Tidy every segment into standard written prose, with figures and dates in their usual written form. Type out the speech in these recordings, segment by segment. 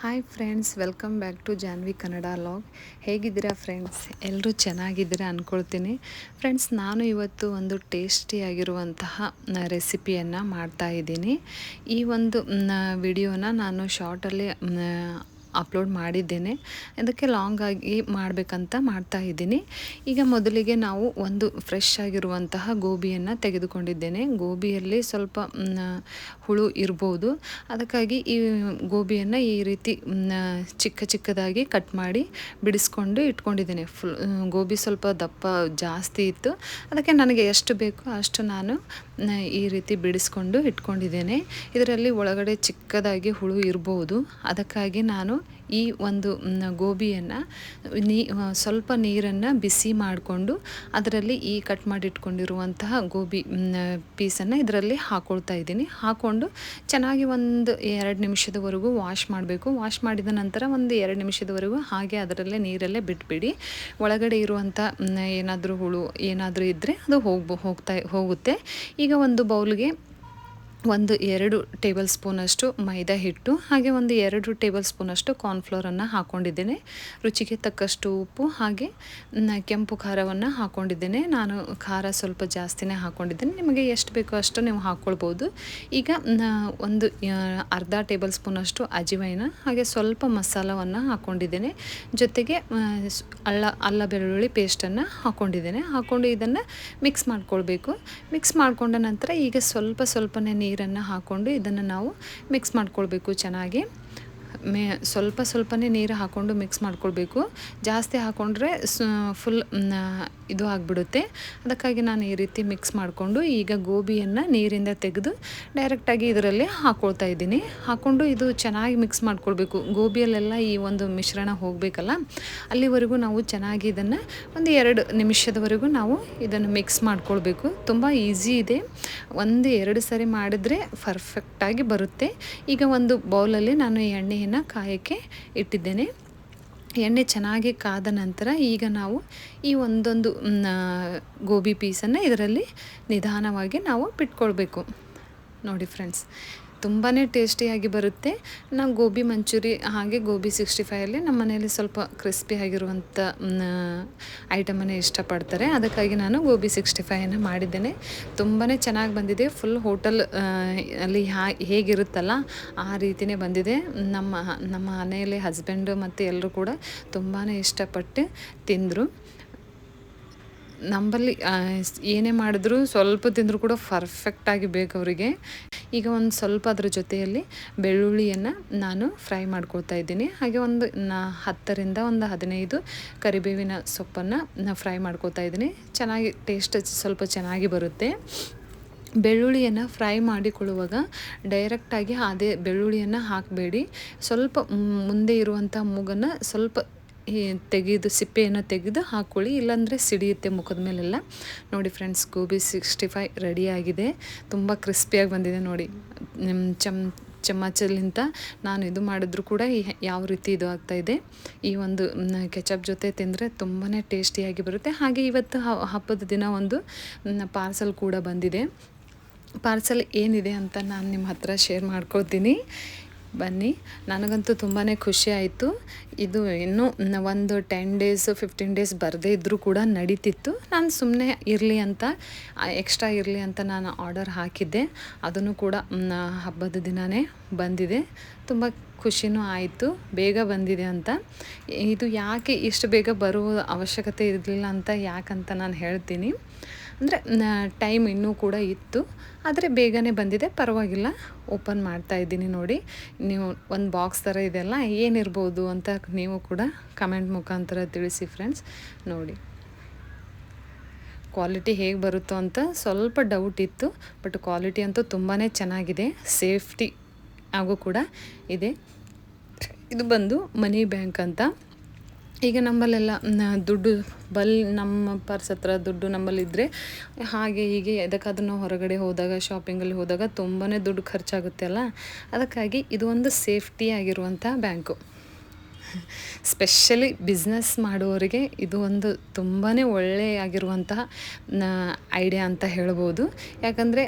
Hi friends, welcome back to Janvi Kannada log. ಹೇಗಿದ್ದೀರಾ friends? ಎಲ್ಲರೂ ಚೆನ್ನಾಗಿದ್ದೀರಾ ಅಂದ್ಕೊಳ್ತೀನಿ. ಫ್ರೆಂಡ್ಸ್, ನಾನು ಇವತ್ತು ಒಂದು ಟೇಸ್ಟಿಯಾಗಿರುವಂತಹ ರೆಸಿಪಿಯನ್ನು ಮಾಡ್ತಾಯಿದ್ದೀನಿ. ಈ ಒಂದು ವಿಡಿಯೋನ ನಾನು ಶಾರ್ಟಲ್ಲಿ ಅಪ್ಲೋಡ್ ಮಾಡಿದ್ದೇನೆ. ಅದಕ್ಕೆ ಲಾಂಗ್ ಆಗಿ ಮಾಡಬೇಕಂತ ಮಾಡ್ತಾಯಿದ್ದೀನಿ. ಈಗ ಮೊದಲಿಗೆ ನಾವು ಒಂದು ಫ್ರೆಶ್ ಆಗಿರುವಂತಹ ಗೋಬಿಯನ್ನು ತೆಗೆದುಕೊಂಡಿದ್ದೇನೆ. ಗೋಬಿಯಲ್ಲಿ ಸ್ವಲ್ಪ ಹುಳು ಇರ್ಬೋದು, ಅದಕ್ಕಾಗಿ ಈ ಗೋಬಿಯನ್ನು ಈ ರೀತಿ ಚಿಕ್ಕ ಚಿಕ್ಕದಾಗಿ ಕಟ್ ಮಾಡಿ ಬಿಡಿಸ್ಕೊಂಡು ಇಟ್ಕೊಂಡಿದ್ದೇನೆ. ಗೋಬಿ ಸ್ವಲ್ಪ ದಪ್ಪ ಜಾಸ್ತಿ ಇತ್ತು, ಅದಕ್ಕೆ ನನಗೆ ಎಷ್ಟು ಬೇಕೋ ಅಷ್ಟು ನಾನು ಈ ರೀತಿ ಬಿಡಿಸ್ಕೊಂಡು ಇಟ್ಕೊಂಡಿದ್ದೇನೆ. ಇದರಲ್ಲಿ ಒಳಗಡೆ ಚಿಕ್ಕದಾಗಿ ಹುಳು ಇರ್ಬೋದು, ಅದಕ್ಕಾಗಿ ನಾನು ಈ ಒಂದು ಗೋಬಿಯನ್ನು ಸ್ವಲ್ಪ ನೀರನ್ನು ಬಿಸಿ ಮಾಡಿಕೊಂಡು ಅದರಲ್ಲಿ ಈ ಕಟ್ ಮಾಡಿ ಇಟ್ಕೊಂಡಿರುವಂತಹ ಗೋಬಿ ಪೀಸನ್ನು ಇದರಲ್ಲಿ ಹಾಕ್ಕೊಳ್ತಾ ಇದ್ದೀನಿ. ಹಾಕ್ಕೊಂಡು ಚೆನ್ನಾಗಿ ಒಂದು 2 ನಿಮಿಷದವರೆಗೂ ವಾಶ್ ಮಾಡಬೇಕು. ವಾಶ್ ಮಾಡಿದ ನಂತರ ಒಂದು 2 ನಿಮಿಷದವರೆಗೂ ಹಾಗೆ ಅದರಲ್ಲೇ ನೀರಲ್ಲೇ ಬಿಟ್ಬಿಡಿ. ಒಳಗಡೆ ಇರುವಂಥ ಏನಾದರೂ ಹುಳು ಏನಾದರೂ ಇದ್ದರೆ ಅದು ಹೋಗುತ್ತೆ. ಈಗ ಒಂದು ಬೌಲ್ಗೆ 2 ಟೇಬಲ್ ಸ್ಪೂನಷ್ಟು ಮೈದಾ ಹಿಟ್ಟು, ಹಾಗೆ 2 ಟೇಬಲ್ ಸ್ಪೂನಷ್ಟು ಕಾರ್ನ್ಫ್ಲೋರನ್ನು ಹಾಕ್ಕೊಂಡಿದ್ದೇನೆ. ರುಚಿಗೆ ತಕ್ಕಷ್ಟು ಉಪ್ಪು, ಹಾಗೆ ಕೆಂಪು ಖಾರವನ್ನು ಹಾಕ್ಕೊಂಡಿದ್ದೇನೆ. ನಾನು ಖಾರ ಸ್ವಲ್ಪ ಜಾಸ್ತಿನೇ ಹಾಕ್ಕೊಂಡಿದ್ದೇನೆ, ನಿಮಗೆ ಎಷ್ಟು ಬೇಕೋ ಅಷ್ಟು ನೀವು ಹಾಕ್ಕೊಳ್ಬೋದು. ಈಗ ಒಂದು ಅರ್ಧ ಟೇಬಲ್ ಸ್ಪೂನಷ್ಟು ಅಜಿವೈನ, ಹಾಗೆ ಸ್ವಲ್ಪ ಮಸಾಲವನ್ನು ಹಾಕ್ಕೊಂಡಿದ್ದೇನೆ. ಜೊತೆಗೆ ಅಲ್ಲ ಬೆಳ್ಳುಳ್ಳಿ ಪೇಸ್ಟನ್ನು ಹಾಕ್ಕೊಂಡಿದ್ದೇನೆ. ಹಾಕ್ಕೊಂಡು ಇದನ್ನು ಮಿಕ್ಸ್ ಮಾಡ್ಕೊಳ್ಬೇಕು. ಮಿಕ್ಸ್ ಮಾಡಿಕೊಂಡ ನಂತರ ಈಗ ಸ್ವಲ್ಪನೇ ನೀರನ್ನು ಹಾಕ್ಕೊಂಡು ಇದನ್ನು ನಾವು ಮಿಕ್ಸ್ ಮಾಡ್ಕೊಳ್ಬೇಕು. ಚೆನ್ನಾಗಿ ಸ್ವಲ್ಪನೇ ನೀರು ಹಾಕ್ಕೊಂಡು ಮಿಕ್ಸ್ ಮಾಡ್ಕೊಳ್ಬೇಕು. ಜಾಸ್ತಿ ಹಾಕ್ಕೊಂಡ್ರೆ ಫುಲ್ ಇದು ಆಗಿಬಿಡುತ್ತೆ. ಅದಕ್ಕಾಗಿ ನಾನು ಈ ರೀತಿ ಮಿಕ್ಸ್ ಮಾಡಿಕೊಂಡು ಈಗ ಗೋಬಿಯನ್ನು ನೀರಿಂದ ತೆಗೆದು ಡೈರೆಕ್ಟಾಗಿ ಇದರಲ್ಲಿ ಹಾಕ್ಕೊಳ್ತಾ ಇದ್ದೀನಿ. ಹಾಕ್ಕೊಂಡು ಇದು ಚೆನ್ನಾಗಿ ಮಿಕ್ಸ್ ಮಾಡ್ಕೊಳ್ಬೇಕು. ಗೋಬಿಯಲ್ಲೆಲ್ಲ ಈ ಒಂದು ಮಿಶ್ರಣ ಹೋಗಬೇಕಲ್ಲ, ಅಲ್ಲಿವರೆಗೂ ನಾವು ಚೆನ್ನಾಗಿ ಇದನ್ನು 2 ನಿಮಿಷದವರೆಗೂ ನಾವು ಇದನ್ನು ಮಿಕ್ಸ್ ಮಾಡ್ಕೊಳ್ಬೇಕು. ತುಂಬ ಈಸಿ ಇದೆ, 1-2 ಸರಿ ಮಾಡಿದ್ರೆ ಪರ್ಫೆಕ್ಟಾಗಿ ಬರುತ್ತೆ. ಈಗ ಒಂದು ಬೌಲಲ್ಲಿ ನಾನು ಎಣ್ಣೆಯನ್ನು ಕಾಯೋಕ್ಕೆ ಇಟ್ಟಿದ್ದೇನೆ. ಎಣ್ಣೆ ಚೆನ್ನಾಗಿ ಕಾದ ನಂತರ ಈಗ ನಾವು ಈ ಒಂದೊಂದು ಗೋಬಿ ಪೀಸನ್ನು ಇದರಲ್ಲಿ ನಿಧಾನವಾಗಿ ನಾವು ಬಿಟ್ಕೊಳ್ಬೇಕು. ನೋಡಿ ಫ್ರೆಂಡ್ಸ್, ತುಂಬಾ ಟೇಸ್ಟಿಯಾಗಿ ಬರುತ್ತೆ. ನಾವು ಗೋಬಿ ಮಂಚೂರಿ ಹಾಗೆ ಗೋಬಿ 65ಅಲ್ಲಿ ನಮ್ಮ ಮನೆಯಲ್ಲಿ ಸ್ವಲ್ಪ ಕ್ರಿಸ್ಪಿ ಆಗಿರುವಂಥ ಐಟಮನ್ನೇ ಇಷ್ಟಪಡ್ತಾರೆ. ಅದಕ್ಕಾಗಿ ನಾನು ಗೋಬಿ 65ಅನ್ನು ಮಾಡಿದ್ದೇನೆ. ತುಂಬಾ ಚೆನ್ನಾಗಿ ಬಂದಿದೆ. ಫುಲ್ ಹೋಟೆಲ್ ಅಲ್ಲಿ ಹೇಗಿರುತ್ತಲ್ಲ ಆ ರೀತಿಯೇ ಬಂದಿದೆ. ನಮ್ಮ ಮನೆಯಲ್ಲಿ ಹಸ್ಬೆಂಡು ಮತ್ತು ಎಲ್ಲರೂ ಕೂಡ ತುಂಬಾ ಇಷ್ಟಪಟ್ಟು ತಿಂದರು. ನಮ್ಮಲ್ಲಿ ಏನೇ ಮಾಡಿದ್ರು ಸ್ವಲ್ಪ ತಿಂದರೂ ಕೂಡ ಪರ್ಫೆಕ್ಟಾಗಿ ಬೇಕು ಅವರಿಗೆ. ಈಗ ಒಂದು ಸ್ವಲ್ಪ ಅದರ ಜೊತೆಯಲ್ಲಿ ಬೆಳ್ಳುಳ್ಳಿಯನ್ನು ನಾನು ಫ್ರೈ ಮಾಡ್ಕೊಳ್ತಾ ಇದ್ದೀನಿ. ಹಾಗೆ 10ರಿಂದ 15 ಕರಿಬೇವಿನ ಸೊಪ್ಪನ್ನು ಫ್ರೈ ಮಾಡ್ಕೊಳ್ತಾ ಇದ್ದೀನಿ. ಚೆನ್ನಾಗಿ ಟೇಸ್ಟ್ ಸ್ವಲ್ಪ ಚೆನ್ನಾಗಿ ಬರುತ್ತೆ. ಬೆಳ್ಳುಳ್ಳಿಯನ್ನು ಫ್ರೈ ಮಾಡಿಕೊಳ್ಳುವಾಗ ಡೈರೆಕ್ಟಾಗಿ ಅದೇ ಬೆಳ್ಳುಳ್ಳಿಯನ್ನು ಹಾಕಬೇಡಿ. ಸ್ವಲ್ಪ ಮುಂದೆ ಇರುವಂಥ ಮೂಗನ್ನು ಸ್ವಲ್ಪ ಸಿಪ್ಪೆಯನ್ನು ತೆಗೆದು ಹಾಕ್ಕೊಳ್ಳಿ, ಇಲ್ಲಾಂದರೆ ಸಿಡಿಯುತ್ತೆ ಮುಖದ ಮೇಲೆಲ್ಲ. ನೋಡಿ ಫ್ರೆಂಡ್ಸ್, ಗೋಬಿ 65 ರೆಡಿಯಾಗಿದೆ. ತುಂಬ ಕ್ರಿಸ್ಪಿಯಾಗಿ ಬಂದಿದೆ ನೋಡಿ. ಚಮಚಲಿಂದ ನಾನು ಇದು ಮಾಡಿದ್ರು ಕೂಡ ಯಾವ ರೀತಿ ಇದು ಆಗ್ತಾಯಿದೆ. ಈ ಒಂದು ಕೆಚಪ್ ಜೊತೆ ತಿಂದರೆ ತುಂಬಾ ಟೇಸ್ಟಿಯಾಗಿ ಬರುತ್ತೆ. ಹಾಗೆ ಇವತ್ತು ಹಬ್ಬದ ದಿನ ಒಂದು ಪಾರ್ಸಲ್ ಕೂಡ ಬಂದಿದೆ. ಪಾರ್ಸಲ್ ಏನಿದೆ ಅಂತ ನಾನು ನಿಮ್ಮ ಹತ್ರ ಶೇರ್ ಮಾಡ್ಕೊಳ್ತೀನಿ, ಬನ್ನಿ. ನನಗಂತೂ ತುಂಬಾ ಖುಷಿ ಆಯಿತು. ಇದು ಇನ್ನೂ ಒಂದು 10 ಡೇಸ್ 15 ಡೇಸ್ ಬರದೇ ಇದ್ದರೂ ಕೂಡ ನಡೀತಿತ್ತು. ನಾನು ಸುಮ್ಮನೆ ಇರಲಿ ಅಂತ, ಎಕ್ಸ್ಟ್ರಾ ಇರಲಿ ಅಂತ ನಾನು ಆರ್ಡರ್ ಹಾಕಿದ್ದೆ. ಅದನ್ನು ಕೂಡ ಹಬ್ಬದ ದಿನವೇ ಬಂದಿದೆ. ತುಂಬ ಖುಷಿನೂ ಆಯಿತು ಬೇಗ ಬಂದಿದೆ ಅಂತ. ಇದು ಯಾಕೆ ಇಷ್ಟು ಬೇಗ ಬರುವ ಅವಶ್ಯಕತೆ ಇರಲಿಲ್ಲ ಅಂತ ಯಾಕಂತ ನಾನು ಹೇಳ್ತೀನಿ. ಅಂದರೆ ಟೈಮ್ ಇನ್ನೂ ಕೂಡ ಇತ್ತು, ಆದರೆ ಬೇಗನೆ ಬಂದಿದೆ, ಪರವಾಗಿಲ್ಲ. ಓಪನ್ ಮಾಡ್ತಾ ಇದ್ದೀನಿ ನೋಡಿ. ನೀವು ಒಂದು ಬಾಕ್ಸ್ ಥರ ಇದೆಲ್ಲ ಏನಿರ್ಬೋದು ಅಂತ ನೀವು ಕೂಡ ಕಮೆಂಟ್ ಮುಖಾಂತರ ತಿಳಿಸಿ ಫ್ರೆಂಡ್ಸ್. ನೋಡಿ ಕ್ವಾಲಿಟಿ ಹೇಗೆ ಬರುತ್ತೋ ಅಂತ ಸ್ವಲ್ಪ ಡೌಟ್ ಇತ್ತು, ಬಟ್ ಕ್ವಾಲಿಟಿ ಅಂತೂ ತುಂಬಾ ಚೆನ್ನಾಗಿದೆ. ಸೇಫ್ಟಿ ಹಾಗೂ ಕೂಡ ಇದೆ. ಇದು ಬಂದು ಮನಿ ಬ್ಯಾಂಕ್ ಅಂತ. ಈಗ ನಮ್ಮಲ್ಲೆಲ್ಲ ದುಡ್ಡು ನಮ್ಮ ಪರ್ಸ್ ಹತ್ರ ದುಡ್ಡು ನಮ್ಮಲ್ಲಿದ್ದರೆ ಹಾಗೆ ಹೀಗೆ ಎದಕ್ಕಾದ್ರೂ ನಾವು ಹೊರಗಡೆ ಹೋದಾಗ, ಶಾಪಿಂಗಲ್ಲಿ ಹೋದಾಗ ತುಂಬಾ ದುಡ್ಡು ಖರ್ಚಾಗುತ್ತೆ ಅಲ್ಲ, ಅದಕ್ಕಾಗಿ ಇದು ಒಂದು ಸೇಫ್ಟಿ ಆಗಿರುವಂಥ ಬ್ಯಾಂಕು. ಸ್ಪೆಷಲಿ ಬಿಸ್ನೆಸ್ ಮಾಡುವವರಿಗೆ ಇದು ಒಂದು ತುಂಬಾ ಒಳ್ಳೆಯಾಗಿರುವಂತಹ ಐಡಿಯಾ ಅಂತ ಹೇಳ್ಬೋದು. ಯಾಕಂದರೆ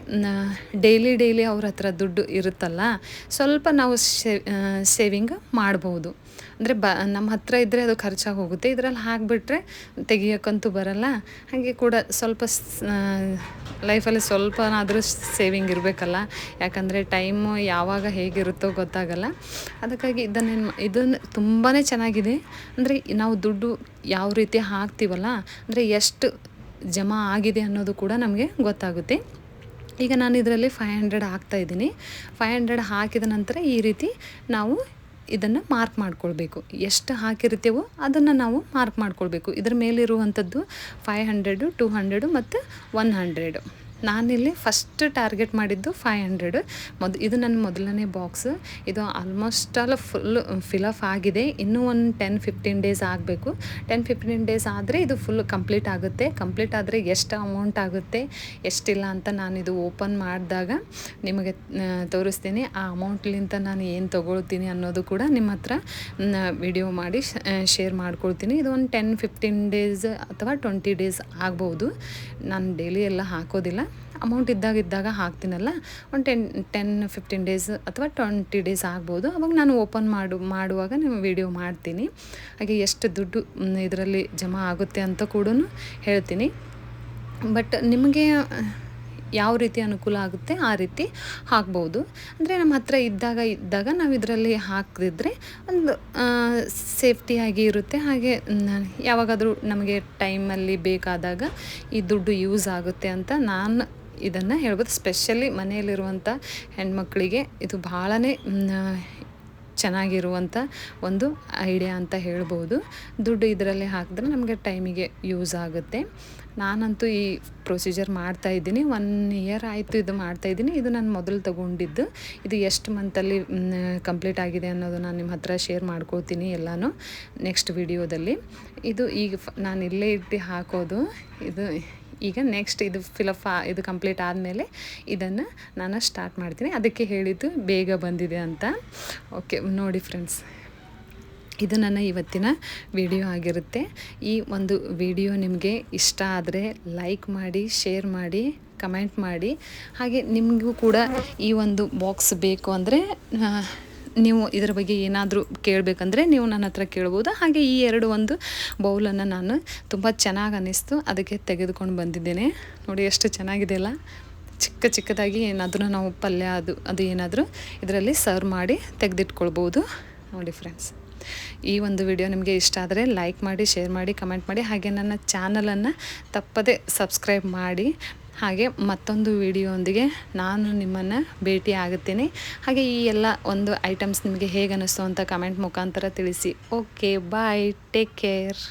ಡೈಲಿ ಅವ್ರ ಹತ್ರ ದುಡ್ಡು ಇರುತ್ತಲ್ಲ, ಸ್ವಲ್ಪ ನಾವು ಸೇವಿಂಗ್ ಮಾಡ್ಬೋದು. ಅಂದರೆ ನಮ್ಮ ಹತ್ರ ಇದ್ದರೆ ಅದು ಖರ್ಚಾಗಿ ಹೋಗುತ್ತೆ, ಇದರಲ್ಲಿ ಹಾಕಿಬಿಟ್ರೆ ತೆಗಿಯೋಕ್ಕಂತೂ ಬರಲ್ಲ. ಹಾಗೆ ಕೂಡ ಸ್ವಲ್ಪ ಲೈಫಲ್ಲಿ ಸ್ವಲ್ಪನಾದರೂ ಸೇವಿಂಗ್ ಇರಬೇಕಲ್ಲ, ಯಾಕಂದರೆ ಟೈಮು ಯಾವಾಗ ಹೇಗಿರುತ್ತೋ ಗೊತ್ತಾಗಲ್ಲ. ಅದಕ್ಕಾಗಿ ಇದನ್ನು ತುಂಬಾ ಚೆನ್ನಾಗಿದೆ. ಅಂದರೆ ನಾವು ದುಡ್ಡು ಯಾವ ರೀತಿ ಹಾಕ್ತೀವಲ್ಲ, ಅಂದರೆ ಎಷ್ಟು ಜಮಾ ಆಗಿದೆ ಅನ್ನೋದು ಕೂಡ ನಮಗೆ ಗೊತ್ತಾಗುತ್ತೆ. ಈಗ ನಾನು ಇದರಲ್ಲಿ 500 ಹಾಕ್ತಾಯಿದ್ದೀನಿ. 500 ಹಾಕಿದ ನಂತರ ಈ ರೀತಿ ನಾವು ಇದನ್ನು ಮಾರ್ಕ್ ಮಾಡ್ಕೊಳ್ಬೇಕು. ಎಷ್ಟು ಹಾಕಿರ್ತೀವೋ ಅದನ್ನು ನಾವು ಮಾರ್ಕ್ ಮಾಡ್ಕೊಳ್ಬೇಕು. ಇದ್ರ ಮೇಲಿರುವಂಥದ್ದು 500, 200 ಮತ್ತು 100. ನಾನಿಲ್ಲಿ ಫಸ್ಟ್ ಟಾರ್ಗೆಟ್ ಮಾಡಿದ್ದು 500. ಇದು ನನ್ನ ಮೊದಲನೇ ಬಾಕ್ಸ್. ಇದು ಆಲ್ಮೋಸ್ಟ್ ಆಲ್ ಫುಲ್ ಫಿಲಪ್ ಆಗಿದೆ. ಇನ್ನೂ ಒಂದು 10-15 ಡೇಸ್ ಆಗಬೇಕು. 10-15 ಡೇಸ್ ಆದರೆ ಇದು ಫುಲ್ ಕಂಪ್ಲೀಟ್ ಆಗುತ್ತೆ. ಕಂಪ್ಲೀಟ್ ಆದರೆ ಎಷ್ಟು ಅಮೌಂಟ್ ಆಗುತ್ತೆ ಎಷ್ಟಿಲ್ಲ ಅಂತ ನಾನು ಇದು ಓಪನ್ ಮಾಡಿದಾಗ ನಿಮಗೆ ತೋರಿಸ್ತೀನಿ. ಆ ಅಮೌಂಟ್ಲಿಂತ ನಾನು ಏನು ತೊಗೊಳ್ತೀನಿ ಅನ್ನೋದು ಕೂಡ ನಿಮ್ಮ ಹತ್ರ ವಿಡಿಯೋ ಮಾಡಿ ಶೇರ್ ಮಾಡ್ಕೊಳ್ತೀನಿ. ಇದು ಒಂದು 10-15 ಡೇಸ್ ಅಥವಾ 20 ಡೇಸ್ ಆಗ್ಬೋದು. ನಾನು ಡೈಲಿ ಎಲ್ಲ ಹಾಕೋದಿಲ್ಲ, ಅಮೌಂಟ್ ಇದ್ದಾಗ ಹಾಕ್ತೀನಲ್ಲ, ಒಂದು 10-15 ಡೇಸ್ ಅಥವಾ 20 ಡೇಸ್ ಆಗ್ಬೋದು. ಅವಾಗ ನಾನು ಓಪನ್ ಮಾಡುವಾಗ ನೀವು ವಿಡಿಯೋ ಮಾಡ್ತೀನಿ. ಹಾಗೆ ಎಷ್ಟು ದುಡ್ಡು ಇದರಲ್ಲಿ ಜಮಾ ಆಗುತ್ತೆ ಅಂತ ಕೂಡ ಹೇಳ್ತೀನಿ. ಬಟ್ ನಿಮಗೆ ಯಾವ ರೀತಿ ಅನುಕೂಲ ಆಗುತ್ತೆ ಆ ರೀತಿ ಹಾಕ್ಬೋದು. ಅಂದರೆ ನಮ್ಮ ಹತ್ರ ಇದ್ದಾಗ ನಾವು ಇದರಲ್ಲಿ ಹಾಕಿದ್ರೆ ಒಂದು ಸೇಫ್ಟಿಯಾಗಿ ಇರುತ್ತೆ. ಹಾಗೆ ಯಾವಾಗಾದರೂ ನಮಗೆ ಟೈಮಲ್ಲಿ ಬೇಕಾದಾಗ ಈ ದುಡ್ಡು ಯೂಸ್ ಆಗುತ್ತೆ ಅಂತ ನಾನು ಇದನ್ನು ಹೇಳ್ಬೋದು. ಸ್ಪೆಷಲಿ ಮನೆಯಲ್ಲಿರುವಂಥ ಹೆಣ್ಮಕ್ಳಿಗೆ ಇದು ಭಾಳನೇ ಚೆನ್ನಾಗಿರುವಂಥ ಒಂದು ಐಡಿಯಾ ಅಂತ ಹೇಳ್ಬೋದು. ದುಡ್ಡು ಇದರಲ್ಲಿ ಹಾಕಿದ್ರೆ ನಮಗೆ ಟೈಮಿಗೆ ಯೂಸ್ ಆಗುತ್ತೆ. ನಾನಂತೂ ಈ ಪ್ರೊಸೀಜರ್ ಮಾಡ್ತಾಯಿದ್ದೀನಿ. 1 ಇಯರ್ ಆಯಿತು ಇದು ಮಾಡ್ತಾಯಿದ್ದೀನಿ. ಇದು ನಾನು ಮೊದಲು ತೊಗೊಂಡಿದ್ದು. ಇದು ಎಷ್ಟು ಮಂತಲ್ಲಿ ಕಂಪ್ಲೀಟ್ ಆಗಿದೆ ಅನ್ನೋದು ನಾನು ನಿಮ್ಮ ಹತ್ರ ಶೇರ್ ಮಾಡ್ಕೊಳ್ತೀನಿ ಎಲ್ಲನೂ ನೆಕ್ಸ್ಟ್ ವಿಡಿಯೋದಲ್ಲಿ. ಇದು ಈಗ ನಾನು ಇಲ್ಲೇ ಇಟ್ಟು ಹಾಕೋದು. ಈಗ ನೆಕ್ಸ್ಟ್ ಇದು ಇದು ಕಂಪ್ಲೀಟ್ ಆದಮೇಲೆ ಇದನ್ನು ನಾನು ಸ್ಟಾರ್ಟ್ ಮಾಡ್ತೀನಿ. ಅದಕ್ಕೆ ಹೇಳಿದ್ದು ಬೇಗ ಬಂದಿದೆ ಅಂತ. ಓಕೆ, ನೋಡಿ ಫ್ರೆಂಡ್ಸ್, ಇದು ನನ್ನ ಇವತ್ತಿನ ವಿಡಿಯೋ ಆಗಿರುತ್ತೆ. ಈ ಒಂದು ವಿಡಿಯೋ ನಿಮಗೆ ಇಷ್ಟ ಆದರೆ ಲೈಕ್ ಮಾಡಿ, ಶೇರ್ ಮಾಡಿ, ಕಮೆಂಟ್ ಮಾಡಿ. ಹಾಗೆ ನಿಮಗೂ ಕೂಡ ಈ ಒಂದು ಬಾಕ್ಸ್ ಬೇಕು ಅಂದರೆ ನೀವು ಇದರ ಬಗ್ಗೆ ಏನಾದರೂ ಕೇಳಬೇಕಂದ್ರೆ ನೀವು ನನ್ನ ಹತ್ರ ಕೇಳ್ಬೋದು. ಹಾಗೆ ಈ ಒಂದು ಬೌಲನ್ನು ನಾನು ತುಂಬ ಚೆನ್ನಾಗಿ ಅನ್ನಿಸ್ತು, ಅದಕ್ಕೆ ತೆಗೆದುಕೊಂಡು ಬಂದಿದ್ದೇನೆ. ನೋಡಿ ಎಷ್ಟು ಚೆನ್ನಾಗಿದೆ ಅಲ್ಲ. ಚಿಕ್ಕದಾಗಿ ಏನಾದರೂ ನಾವು ಪಲ್ಯ ಅದು ಏನಾದರೂ ಇದರಲ್ಲಿ ಸರ್ವ್ ಮಾಡಿ ತೆಗೆದಿಟ್ಕೊಳ್ಬೋದು. ನೋಡಿ ಫ್ರೆಂಡ್ಸ್, ಈ ಒಂದು ವಿಡಿಯೋ ನಿಮಗೆ ಇಷ್ಟ ಆದರೆ ಲೈಕ್ ಮಾಡಿ, ಶೇರ್ ಮಾಡಿ, ಕಮೆಂಟ್ ಮಾಡಿ. ಹಾಗೆ ನನ್ನ ಚಾನಲನ್ನು ತಪ್ಪದೆ ಸಬ್ಸ್ಕ್ರೈಬ್ ಮಾಡಿ. ಹಾಗೆ ಮತ್ತೊಂದು ವಿಡಿಯೋದೊಂದಿಗೆ ನಾನು ನಿಮ್ಮನ್ನು ಭೇಟಿ ಆಗುತ್ತೇನೆ. ಹಾಗೆ ಈ ಎಲ್ಲ ಒಂದು ಐಟಮ್ಸ್ ನಿಮಗೆ ಹೇಗೆ ಅನ್ನಿಸ್ತು ಅಂತ ಕಮೆಂಟ್ ಮುಖಾಂತರ ತಿಳಿಸಿ. ಓಕೆ, ಬಾಯ್, ಟೇಕ್ ಕೇರ್.